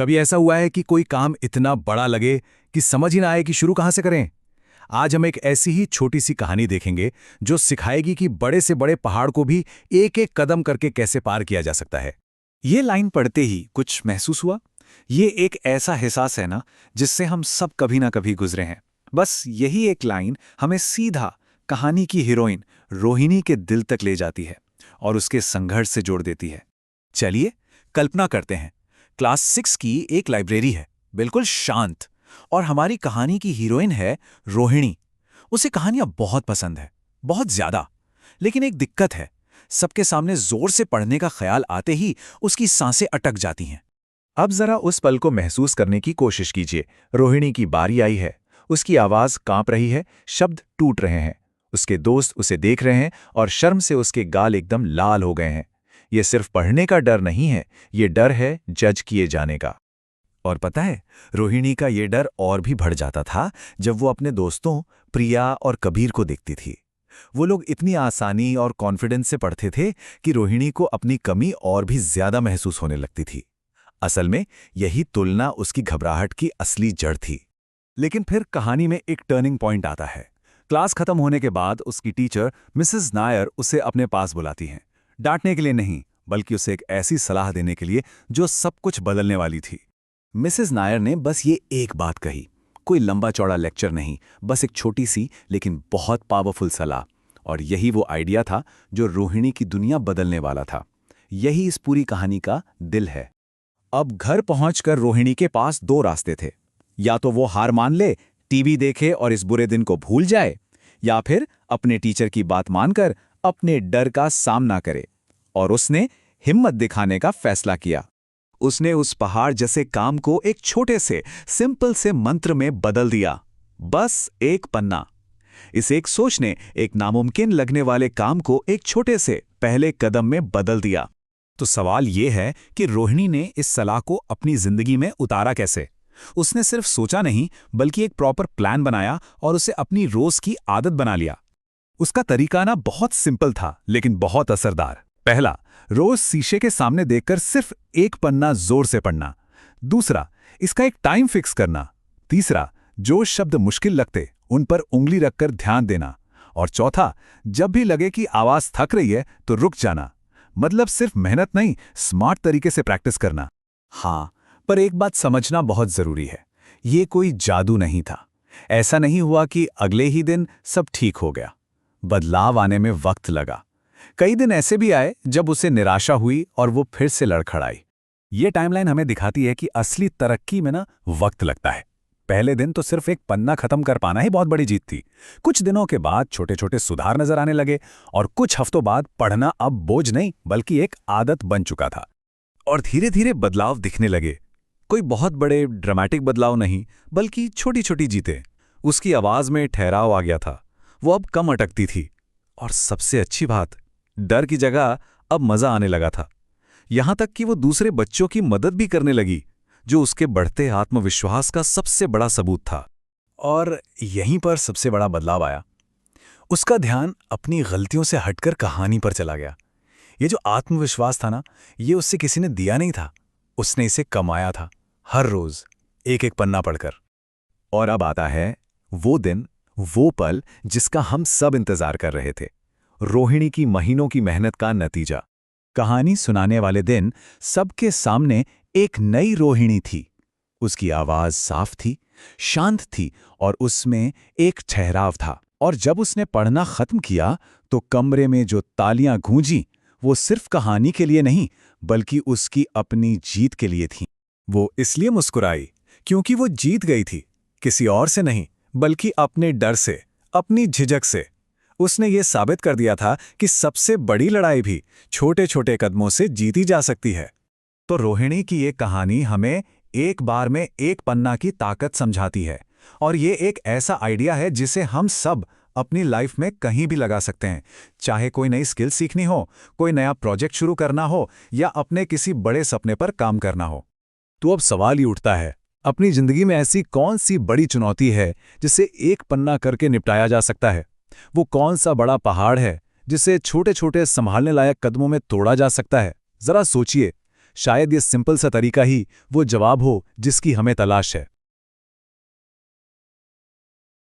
कभी ऐसा हुआ है कि कोई काम इतना बड़ा लगे कि समझ ही ना आए कि शुरू कहाँ से करें? आज हम एक ऐसी ही छोटी सी कहानी देखेंगे जो सिखाएगी कि बड़े से बड़े पहाड़ को भी एक-एक कदम करके कैसे पार किया जा सकता है। ये लाइन पढ़ते ही कुछ महसूस हुआ। ये एक ऐसा एहसास है ना, जिससे हम सब कभी ना कभी गुजरे हैं। बस यही एक लाइन हमें सीधा कहानी की हीरोइन रोहिणी के दिल तक ले जाती है और उसके संघर्ष से जोड़ देती है। चलिए कल्पना करते हैं, क्लास 6 की एक लाइब्रेरी है, बिल्कुल शांत, और हमारी कहानी की हीरोइन है रोहिणी। उसे कहानियां बहुत पसंद है, बहुत ज्यादा। लेकिन एक दिक्कत है, सबके सामने जोर से पढ़ने का ख्याल आते ही उसकी सांसें अटक जाती हैं। अब जरा उस पल को महसूस करने की कोशिश कीजिए। रोहिणी की बारी आई है, उसकी आवाज कांप रही है, शब्द टूट रहे हैं। उसके दोस्त उसे देख रहे हैं और शर्म से उसके गाल एकदम लाल हो गए हैं। ये सिर्फ पढ़ने का डर नहीं है, ये डर है जज किए जाने का। और पता है, रोहिणी का ये डर और भी बढ़ जाता था जब वो अपने दोस्तों प्रिया और कबीर को देखती थी। वो लोग इतनी आसानी और कॉन्फिडेंस से पढ़ते थे कि रोहिणी को अपनी कमी और भी ज्यादा महसूस होने लगती थी। असल में यही तुलना उसकी घबराहट की असली जड़ थी। लेकिन फिर कहानी में एक टर्निंग पॉइंट आता है। क्लास खत्म होने के बाद उसकी टीचर मिसेस नायर उसे अपने पास बुलाती हैं, डांटने के लिए नहीं, बल्कि उसे एक ऐसी सलाह देने के लिए जो सब कुछ बदलने वाली थी। मिसेस नायर ने बस ये एक बात कही, कोई लंबा चौड़ा लेक्चर नहीं, बस एक छोटी सी लेकिन बहुत पावरफुल सलाह। और यही वो आइडिया था जो रोहिणी की दुनिया बदलने वाला था। यही इस पूरी कहानी का दिल है। अब घर पहुंचकर रोहिणी के पास दो रास्ते थे। या तो वो हार मान ले, टीवी देखे और इस बुरे दिन को भूल जाए, या फिर अपने टीचर की बात मानकर अपने डर का सामना करे। और उसने हिम्मत दिखाने का फैसला किया। उसने उस पहाड़ जैसे काम को एक छोटे से सिंपल से मंत्र में बदल दिया। बस एक पन्ना। इस एक सोच ने एक नामुमकिन लगने वाले काम को एक छोटे से पहले कदम में बदल दिया। तो सवाल यह है कि रोहिणी ने इस सलाह को अपनी जिंदगी में उतारा कैसे? उसने सिर्फ सोचा नहीं, बल्कि एक प्रॉपर प्लान बनाया और उसे अपनी रोज की आदत बना लिया। उसका तरीका ना बहुत सिंपल था, लेकिन बहुत असरदार। पहला, रोज शीशे के सामने देखकर सिर्फ एक पन्ना जोर से पढ़ना। दूसरा, इसका एक टाइम फिक्स करना। तीसरा, जो शब्द मुश्किल लगते उन पर उंगली रखकर ध्यान देना। और चौथा, जब भी लगे कि आवाज थक रही है तो रुक जाना। मतलब सिर्फ मेहनत नहीं, स्मार्ट तरीके से प्रैक्टिस करना। हाँ, पर एक बात समझना बहुत जरूरी है, ये कोई जादू नहीं था। ऐसा नहीं हुआ कि अगले ही दिन सब ठीक हो गया। बदलाव आने में वक्त लगा। कई दिन ऐसे भी आए जब उसे निराशा हुई और वो फिर से लड़खड़ाई। ये टाइमलाइन हमें दिखाती है कि असली तरक्की में ना वक्त लगता है। पहले दिन तो सिर्फ एक पन्ना खत्म कर पाना ही बहुत बड़ी जीत थी। कुछ दिनों के बाद छोटे छोटे सुधार नजर आने लगे और कुछ हफ्तों बाद पढ़ना अब बोझ नहीं बल्कि एक आदत बन चुका था। और धीरे धीरे बदलाव दिखने लगे। कोई बहुत बड़े ड्रामेटिक बदलाव नहीं, बल्कि छोटी छोटी जीतें। उसकी आवाज में ठहराव आ गया था, वो अब कम अटकती थी। और सबसे अच्छी बात, डर की जगह अब मजा आने लगा था। यहां तक कि वो दूसरे बच्चों की मदद भी करने लगी, जो उसके बढ़ते आत्मविश्वास का सबसे बड़ा सबूत था। और यहीं पर सबसे बड़ा बदलाव आया। उसका ध्यान अपनी गलतियों से हटकर कहानी पर चला गया। ये जो आत्मविश्वास था ना, ये उससे किसी ने दिया नहीं था, उसने इसे कमाया था, हर रोज एक एक पन्ना पढ़कर। और अब आता है वो दिन, वो पल जिसका हम सब इंतजार कर रहे थे। रोहिणी की महीनों की मेहनत का नतीजा। कहानी सुनाने वाले दिन सबके सामने एक नई रोहिणी थी। उसकी आवाज साफ थी, शांत थी और उसमें एक ठहराव था। और जब उसने पढ़ना खत्म किया तो कमरे में जो तालियां गूंजी, वो सिर्फ कहानी के लिए नहीं, बल्कि उसकी अपनी जीत के लिए थी। वो इसलिए मुस्कुराई क्योंकि वो जीत गई थी, किसी और से नहीं, बल्कि अपने डर से, अपनी झिझक से। उसने ये साबित कर दिया था कि सबसे बड़ी लड़ाई भी छोटे छोटे कदमों से जीती जा सकती है। तो रोहिणी की ये कहानी हमें एक बार में एक पन्ना की ताकत समझाती है। और ये एक ऐसा आइडिया है जिसे हम सब अपनी लाइफ में कहीं भी लगा सकते हैं। चाहे कोई नई स्किल सीखनी हो, कोई नया प्रोजेक्ट शुरू करना हो, या अपने किसी बड़े सपने पर काम करना हो। तो अब सवाल ही उठता है, अपनी जिंदगी में ऐसी कौन सी बड़ी चुनौती है जिसे एक पन्ना करके निपटाया जा सकता है? वो कौन सा बड़ा पहाड़ है जिसे छोटे छोटे संभालने लायक कदमों में तोड़ा जा सकता है? जरा सोचिए। शायद ये सिंपल सा तरीका ही वो जवाब हो जिसकी हमें तलाश है।